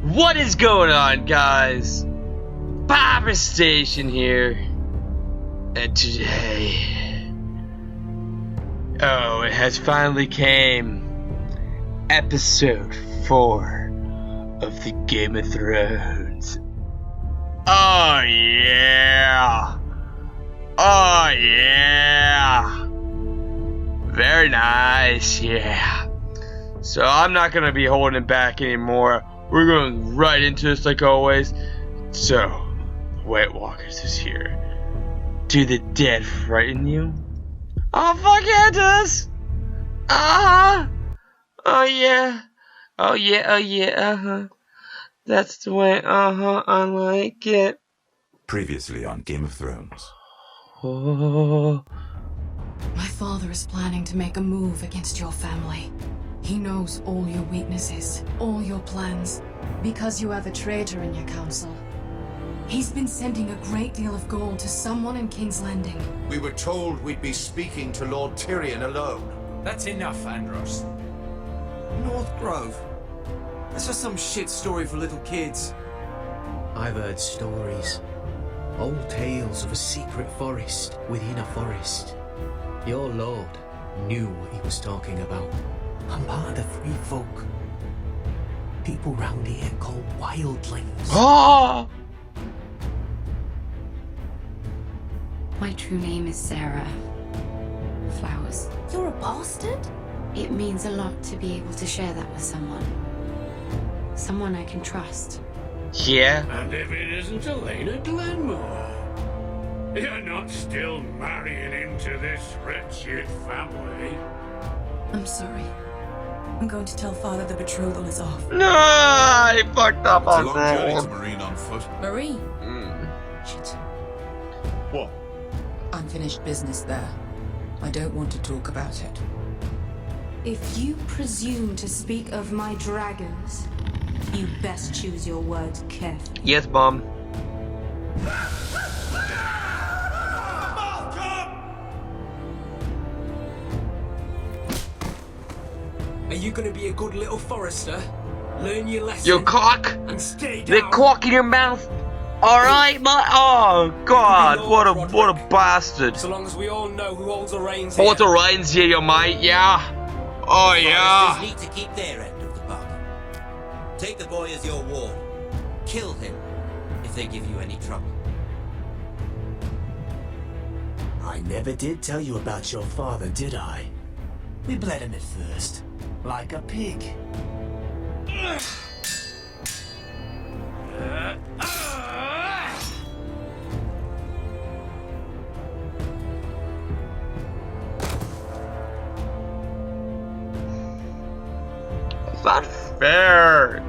What is going on, guys? Papa Station here. And today, it has finally came. Episode 4 of the Game of Thrones. Oh yeah. Oh yeah. Very nice, yeah. So I'm not gonna be holding back anymore. We're going right into this like always. So, White Walkers is here. Do the dead frighten you? Oh fuck yeah, it does! Uh-huh! Oh yeah. Oh yeah, oh yeah, uh-huh. That's the way, uh-huh, I like it. Previously on Game of Thrones. Oh. My father is planning to make a move against your family. He knows all your weaknesses, all your plans, because you have a traitor in your council. He's been sending a great deal of gold to someone in King's Landing. We were told we'd be speaking to Lord Tyrion alone. That's enough, Andros. North Grove? That's just some shit story for little kids. I've heard stories. Old tales of a secret forest within a forest. Your lord knew what he was talking about. I'm part of the free folk. People round here called wildlings. Oh! My true name is Sarah Flowers. You're a bastard? It means a lot to be able to share that with someone. Someone I can trust. Yeah. And if it isn't Elena Glenmore, you're not still marrying into this wretched family. I'm sorry. I'm going to tell Father the betrothal is off. No, he fucked up It's a on long journey to that. Marine on foot. Marie. Shit. What? Unfinished business there. I don't want to talk about it. If you presume to speak of my dragons, you best choose your words carefully. Yes, Mom. Are you gonna be a good little forester? Learn your lesson. You cock! And stay The down. cock in your mouth! Alright, my. Oh, God, what a bastard. So long as we all know who holds the reins Hold the here. reins here, you mate, yeah. Oh, yeah. Foresters need to keep their end of the bargain. Take the boy as your ward. Kill him if they give you any trouble. I never did tell you about your father, did I? We bled him at first, like a pig. It's not fair.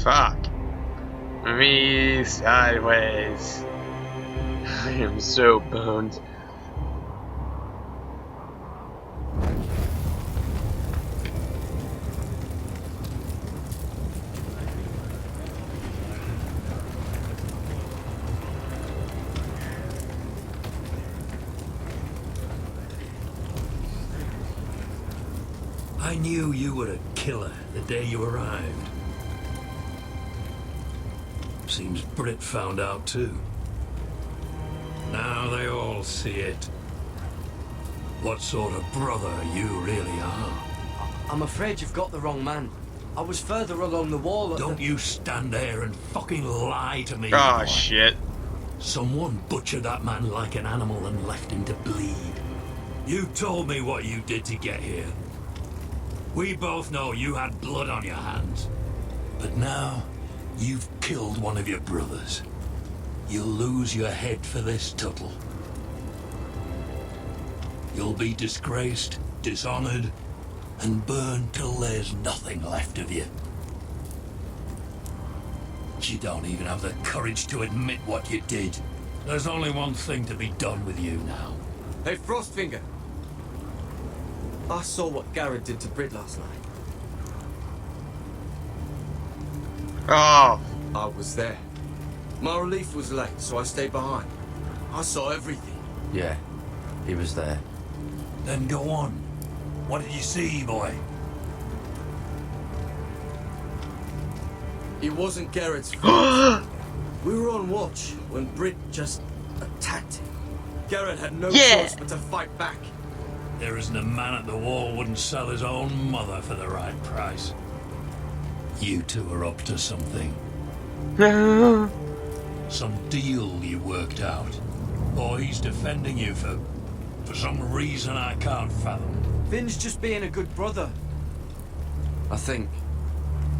Fuck me sideways. I am so boned. I knew you were a killer the day you arrived. Seems Brit found out too. Now they all see it. What sort of brother you really are. I'm afraid you've got the wrong man. I was further along the wall at Don't you stand there and fucking lie to me. Oh, boy. shit. Someone butchered that man like an animal and left him to bleed. You told me what you did to get here. We both know you had blood on your hands. But now, you've killed one of your brothers. You'll lose your head for this, Tuttle. You'll be disgraced, dishonored, and burned till there's nothing left of you. You don't even have the courage to admit what you did. There's only one thing to be done with you now. Hey, Frostfinger. I saw what Garrett did to Brit last night. Oh. I was there. My relief was late, so I stayed behind. I saw everything. Yeah, he was there. Then go on. What did you see, boy? It wasn't Garrett's fault. We were on watch when Brit just attacked him. Garrett had no choice but to fight back. There isn't a man at the wall wouldn't sell his own mother for the right price. You two are up to something. Some deal you worked out. Or he's defending you for some reason I can't fathom. Finn's just being a good brother. I think.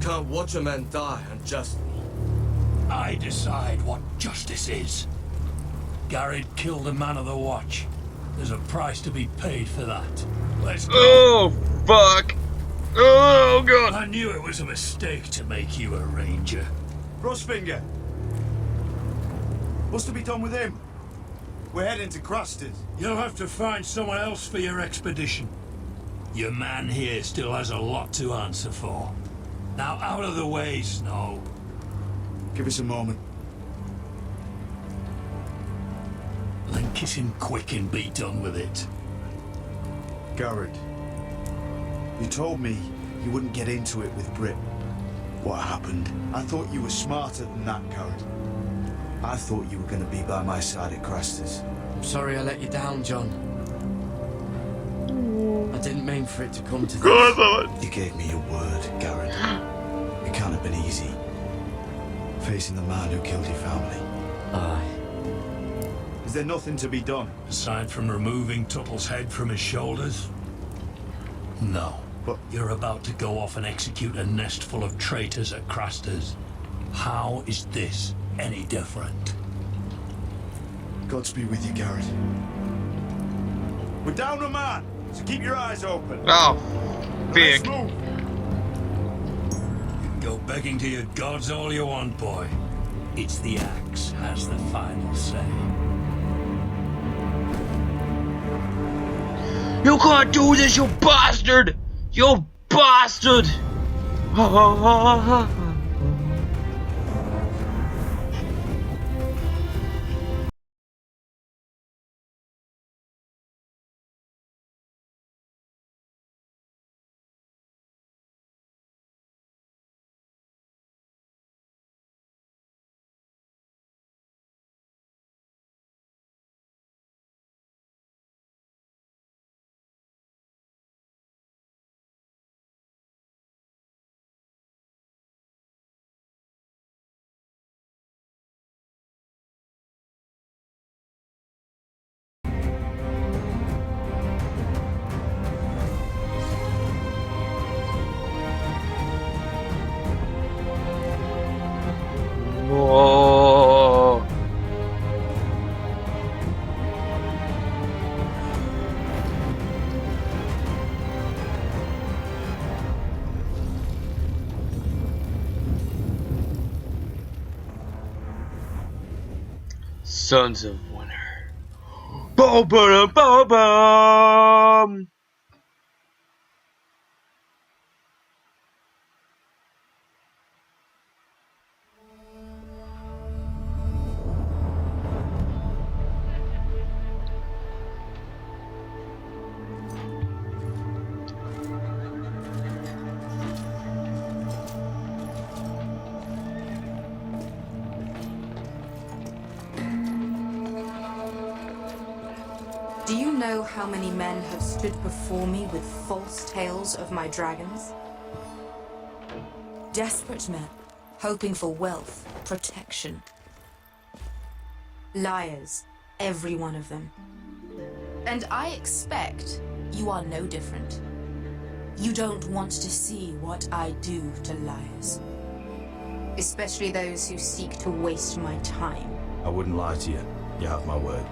Can't watch a man die unjustly. I decide what justice is. Garrett killed a man of the watch. There's a price to be paid for that. Let's go. Oh, fuck. Oh, God. I knew it was a mistake to make you a ranger. Frostfinger. What's to be done with him? We're heading to Crusters. You'll have to find someone else for your expedition. Your man here still has a lot to answer for. Now out of the way, Snow. Give us a moment. Then kiss him quick and be done with it. Garrett, you told me you wouldn't get into it with Brit. What happened? I thought you were smarter than that, Garrett. I thought you were going to be by my side at Crusters. I'm sorry I let you down, John. I didn't mean for it to come to this. You gave me your word, Garrett. It can't have been easy. Facing the man who killed your family. Aye. Is there nothing to be done? Aside from removing Tuttle's head from his shoulders? No. But you're about to go off and execute a nest full of traitors at Crusters. How is this any different? Godspeed with you, Garrett. We're down a man, so keep your eyes open. Oh, big. Let's move. You can go begging to your gods all you want, boy. It's the axe has the final say. You can't do this, you bastard! You bastard! Whoa. Sons of Winter. Boom, boom, boom, boom. Do you know how many men have stood before me with false tales of my dragons? Desperate men, hoping for wealth, protection. Liars, every one of them. And I expect you are no different. You don't want to see what I do to liars. Especially those who seek to waste my time. I wouldn't lie to you. You have my word.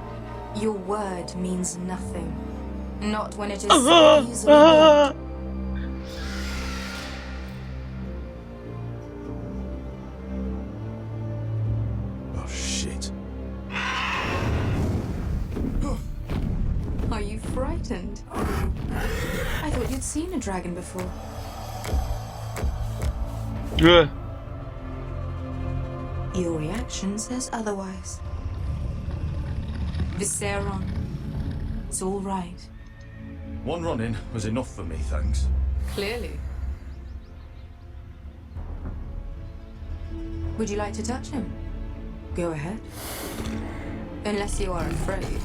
Your word means nothing. Not when it is so easily bought. Oh, shit. Are you frightened? I seen a dragon before. Yeah. Your reaction says otherwise. Visceron. It's all right. One run-in was enough for me, thanks. Clearly. Would you like to touch him? Go ahead. Unless you are afraid.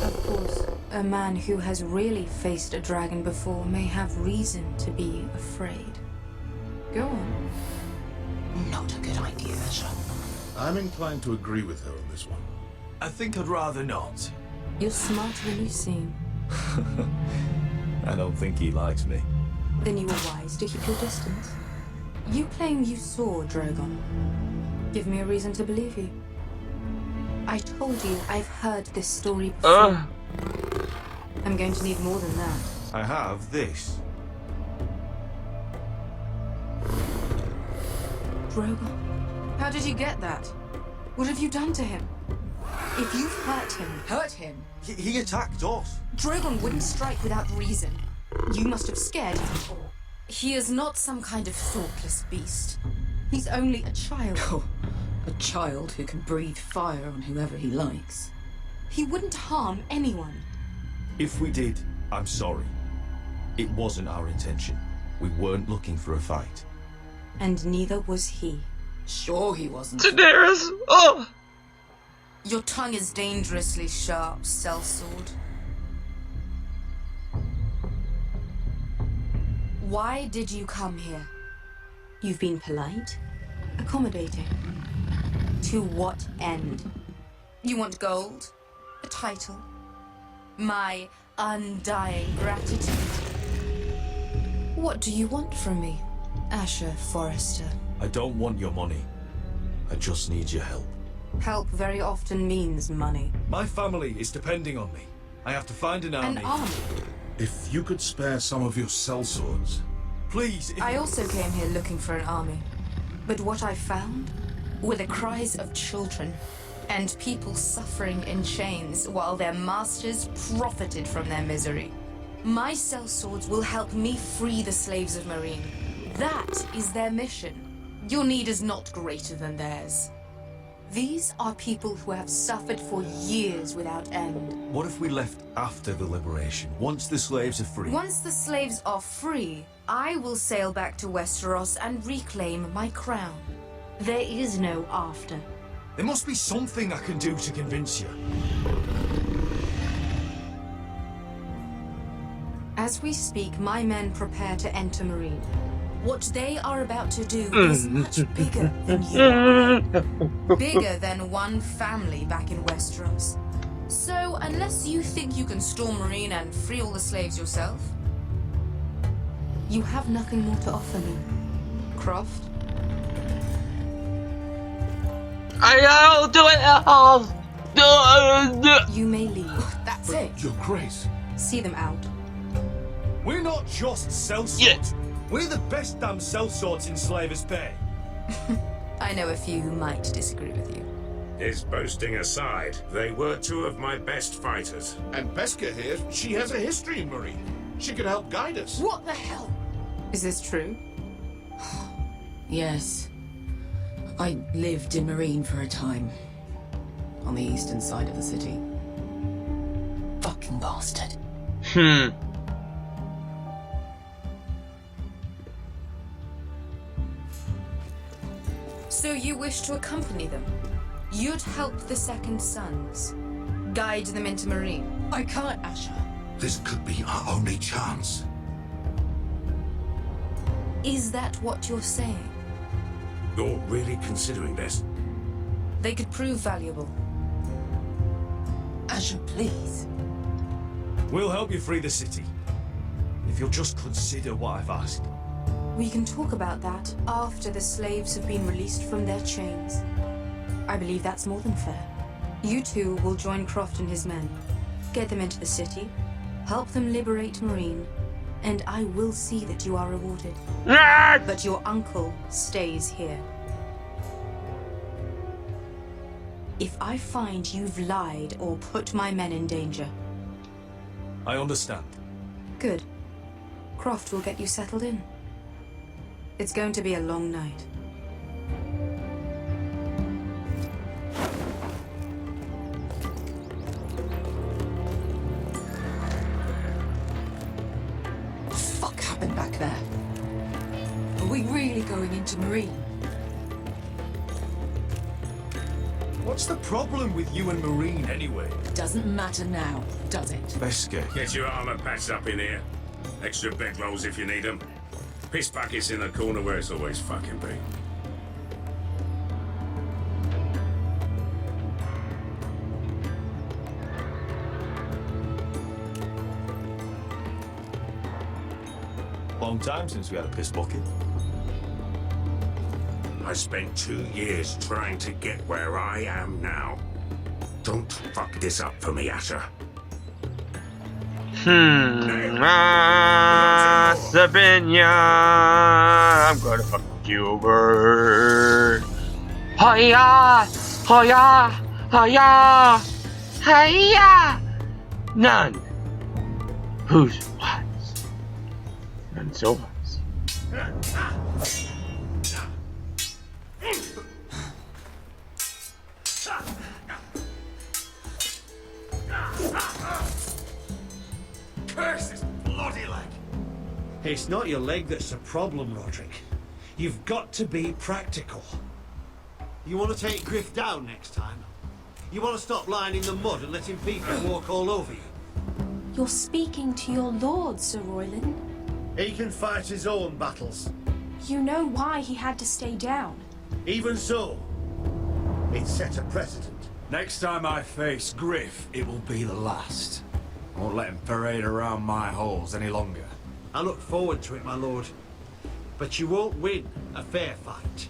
Of course, a man who has really faced a dragon before may have reason to be afraid. Go on. Not a good idea, Asher. I'm inclined to agree with her on this one. I think I'd rather not. You're smarter than you seem. I don't think he likes me. Then you were wise to keep your distance. You claim you saw Drogon. Give me a reason to believe you. I told you I've heard this story before. I'm going to need more than that. I have this. Drogon? How did you get that? What have you done to him? If you've hurt him. He attacked us. Drogon wouldn't strike without reason. You must have scared him. He is not some kind of thoughtless beast. He's only a child. Oh, a child who can breathe fire on whoever he likes. He wouldn't harm anyone. If we did, I'm sorry. It wasn't our intention. We weren't looking for a fight. And neither was he. Sure he wasn't. Daenerys! Oh! Your tongue is dangerously sharp, sellsword. Why did you come here? You've been polite, accommodating. To what end? You want gold? A title? My undying gratitude? What do you want from me, Asher Forrester? I don't want your money. I just need your help. Help very often means money. My family is depending on me. I have to find an army. An army? If you could spare some of your sellswords. Please, I also came here looking for an army. But what I found were the cries of children and people suffering in chains while their masters profited from their misery. My sellswords will help me free the slaves of Meereen. That is their mission. Your need is not greater than theirs. These are people who have suffered for years without end. what if we left after the liberation, once the slaves are free? Once the slaves are free, I will sail back to Westeros and reclaim my crown. There is no after. There must be something I can do to convince you. As we speak, my men prepare to enter Meereen. What they are about to do is much bigger than you. Bigger than one family back in Westeros. So, unless you think you can storm Meereen and free all the slaves yourself, you have nothing more to offer me. Croft? I'll do it! You may leave. That's it. Your Grace. See them out. We're not just sellswords. Yeah. We're the best damn sellswords in Slavers Bay. I know a few who might disagree with you. His boasting aside, they were two of my best fighters. And Beskha here, she has a history in Meereen. She could help guide us. What the hell? Is this true? Yes. I lived in Meereen for a time. On the eastern side of the city. Fucking bastard. So you wish to accompany them? You'd help the Second Sons. Guide them into Meereen. I can't, Asher. This could be our only chance. Is that what you're saying? You're really considering this? They could prove valuable. Asher, please. We'll help you free the city. If you'll just consider what I've asked. We can talk about that after the slaves have been released from their chains. I believe that's more than fair. You two will join Croft and his men. Get them into the city, help them liberate Meereen, and I will see that you are rewarded. But your uncle stays here. If I find you've lied or put my men in danger... I understand. Good. Croft will get you settled in. It's going to be a long night. What the fuck happened back there? Are we really going into Marine? What's the problem with you and Marine anyway? Doesn't matter now, does it? Best get. Get your armor patched up in here. Extra bedrolls if you need them. Piss buckets in the corner where it's always fucking been. Long time since we had a piss bucket. I spent 2 years trying to get where I am now. Don't fuck this up for me, Asher. Sabinya, I'm gonna fuck you over. Hiya, hiya, hiya, hiya. None. Who's wise? None so wise. Curse this bloody leg! It's not your leg that's the problem, Roderick. You've got to be practical. You want to take Griff down next time? You want to stop lying in the mud and letting people walk all over you? You're speaking to your lord, Sir Royland. He can fight his own battles. You know why he had to stay down. Even so, it set a precedent. Next time I face Griff, it will be the last. I won't let him parade around my halls any longer. I look forward to it, my lord. But you won't win a fair fight.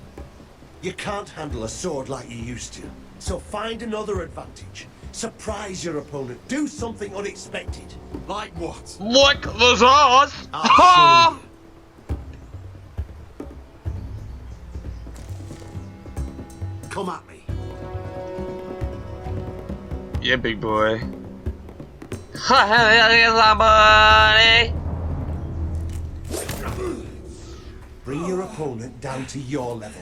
You can't handle a sword like you used to. So find another advantage. Surprise your opponent. Do something unexpected. Like what? Like the sauce! I'll show you. Come at me. Yeah, big boy. Somebody. Bring your opponent down to your level.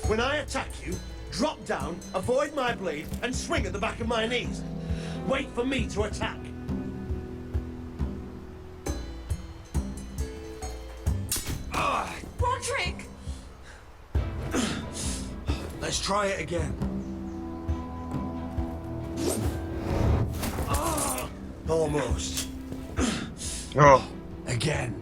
When I attack you, drop down, avoid my blade, and swing at the back of my knees. Wait for me to attack. Roderick! Let's try it again. Almost. Oh. Again.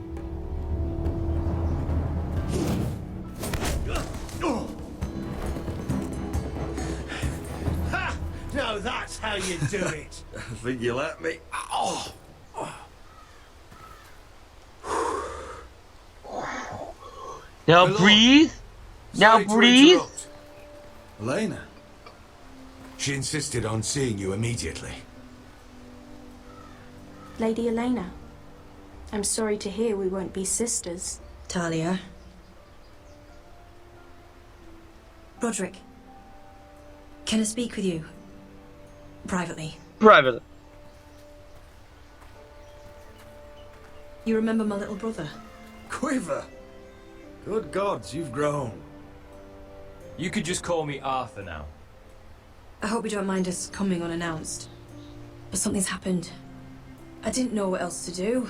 Ha! Now that's how you do it. I think you let me. Oh. Now breathe. Now breathe. Elena. She insisted on seeing you immediately. Lady Elena, I'm sorry to hear we won't be sisters. Talia. Roderick. Can I speak with you? Privately. Privately. You remember my little brother? Quiver. Good gods, you've grown. You could just call me Arthur now. I hope you don't mind us coming unannounced. But something's happened. I didn't know what else to do.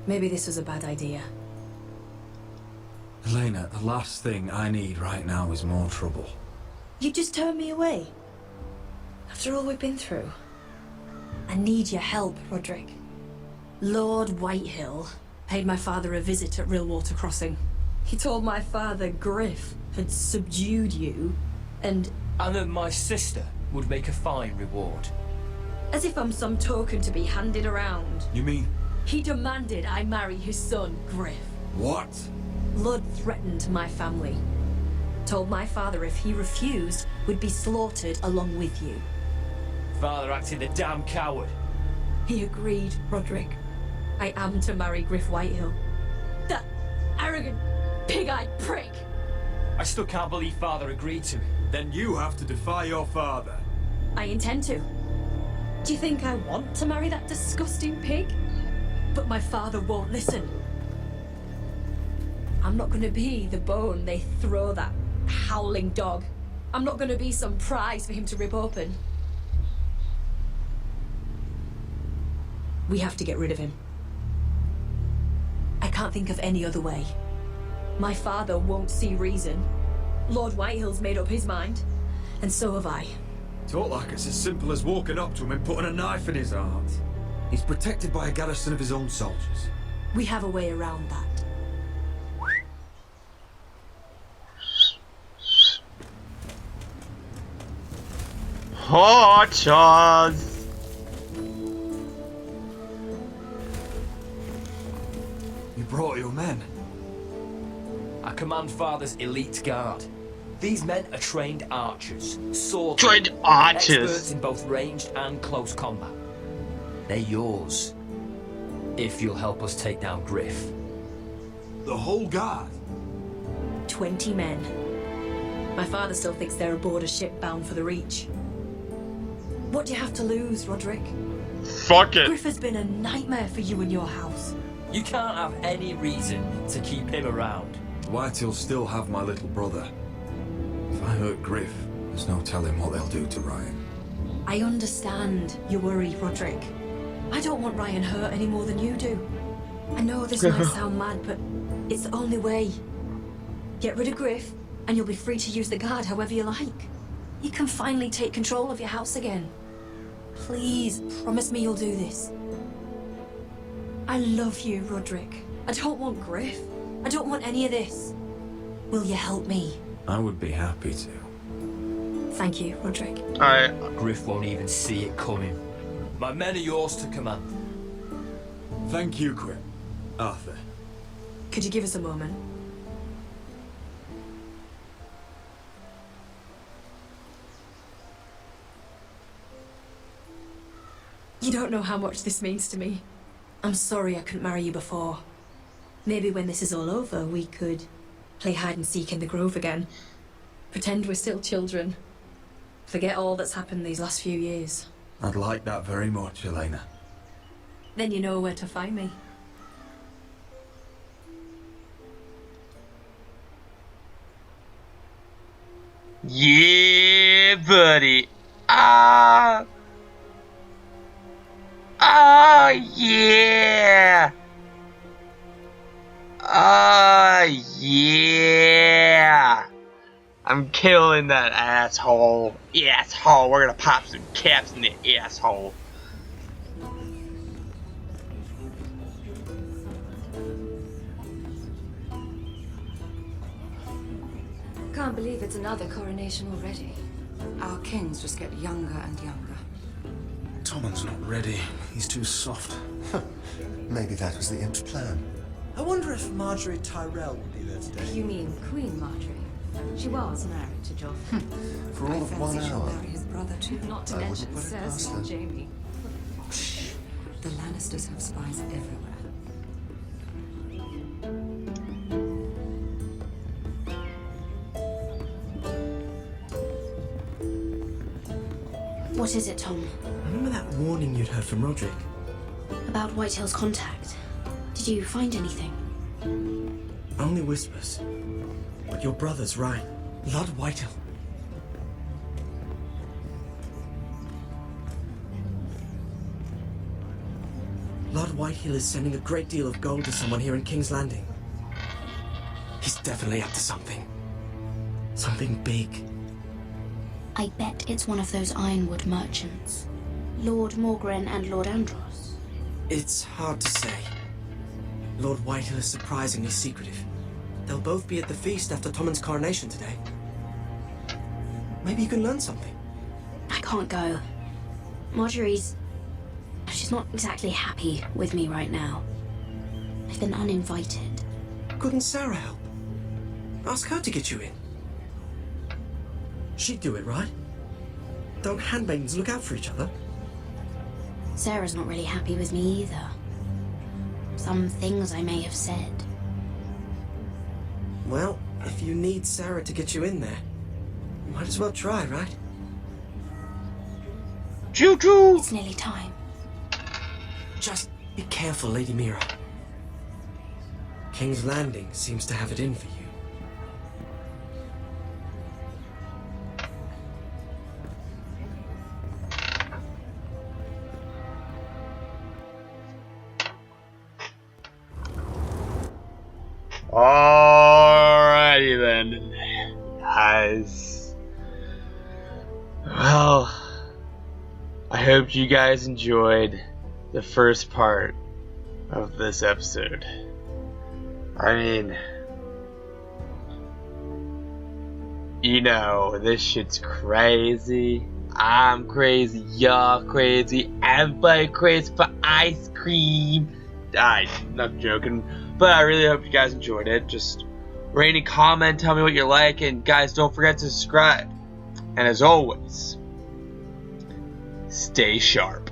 Maybe this was a bad idea. Elena, the last thing I need right now is more trouble. You just turned me away. After all we've been through. I need your help, Roderick. Lord Whitehill paid my father a visit at Rillwater Crossing. He told my father Griff had subdued you, and that my sister would make a fine reward. as if I'm some token to be handed around. You mean? He demanded I marry his son, Griff. What? Blood threatened my family. Told my father if he refused, we'd be slaughtered along with you. Father acted a damn coward. He agreed, Roderick. I am to marry Griff Whitehill. That arrogant, pig-eyed prick! I still can't believe Father agreed to it. Then you have to defy your father. I intend to. Do you think I want to marry that disgusting pig? But my father won't listen. I'm not gonna be the bone they throw that howling dog. I'm not gonna be some prize for him to rip open. We have to get rid of him. I can't think of any other way. My father won't see reason. Lord Whitehill's made up his mind, and so have I. Talk like it's as simple as walking up to him and putting a knife in his heart. He's protected by a garrison of his own soldiers. We have a way around that. Horchers! You brought your men. I command Father's elite guard. These men are trained archers, swordsmen, Trained archers. experts in both ranged and close combat. They're yours, if you'll help us take down Griff. The whole guard? 20 men. My father still thinks they're aboard a ship bound for the Reach. What do you have to lose, Roderick? Fuck it. Griff has been a nightmare for you and your house. You can't have any reason to keep him around. Whitehill'll still have my little brother. If I hurt Griff, there's no telling what they'll do to Ryan. I understand your worry, Roderick. I don't want Ryan hurt any more than you do. I know this might sound mad, but it's the only way. Get rid of Griff, and you'll be free to use the guard however you like. You can finally take control of your house again. Please, promise me you'll do this. I love you, Roderick. I don't want Griff. I don't want any of this. Will you help me? I would be happy to. Thank you, Roderick. Griff won't even see it coming. My men are yours to command. Thank you, Quip. Arthur. Could you give us a moment? You don't know how much this means to me. I'm sorry I couldn't marry you before. Maybe when this is all over, we could play hide and seek in the grove again. Pretend we're still children. Forget all that's happened these last few years. I'd like that very much, Elena. Then you know where to find me. Yeah, buddy. Ah, yeah. Yeah. I'm killing that asshole. Asshole. We're gonna pop some caps in the asshole. Can't believe it's another coronation already. Our kings just get younger and younger. Tommen's not ready. He's too soft. Maybe that was the imp's plan. I wonder if Marjorie Tyrell will be there today. You mean Queen Marjorie? She was married to Joffrey. For all of 1 she'll hour. marry his brother too. Not to I mention wouldn't put it past Cersei her. and Jaime. Shh. The Lannisters have spies everywhere. What is it, Tom? Remember that warning you'd heard from Roderick? About Whitehill's contact. Did you find anything? Only whispers. But your brother's right. Lord Whitehill. Lord Whitehill is sending a great deal of gold to someone here in King's Landing. He's definitely up to something. Something big. I bet it's one of those ironwood merchants. Lord Morgren and Lord Andros. It's hard to say. Lord Whitehill is surprisingly secretive. They'll both be at the feast after Tommen's coronation today. Maybe you can learn something. I can't go. She's not exactly happy with me right now. I've been uninvited. Couldn't Sarah help? Ask her to get you in. She'd do it, right? Don't handmaidens look out for each other? Sarah's not really happy with me either. Some things I may have said. Well, if you need Sarah to get you in there, you might as well try, right? Choo-choo! It's nearly time. Just Be careful, Lady Mira. King's Landing seems to have it in for you. Alrighty then, guys. Well, I hope you guys enjoyed the first part of this episode. I mean, you know, this shit's crazy. I'm crazy, y'all crazy, everybody crazy for ice cream. I'm not joking, but I really hope you guys enjoyed it. Just rate and comment, tell me what you like, and guys, don't forget to subscribe. And as always, stay sharp.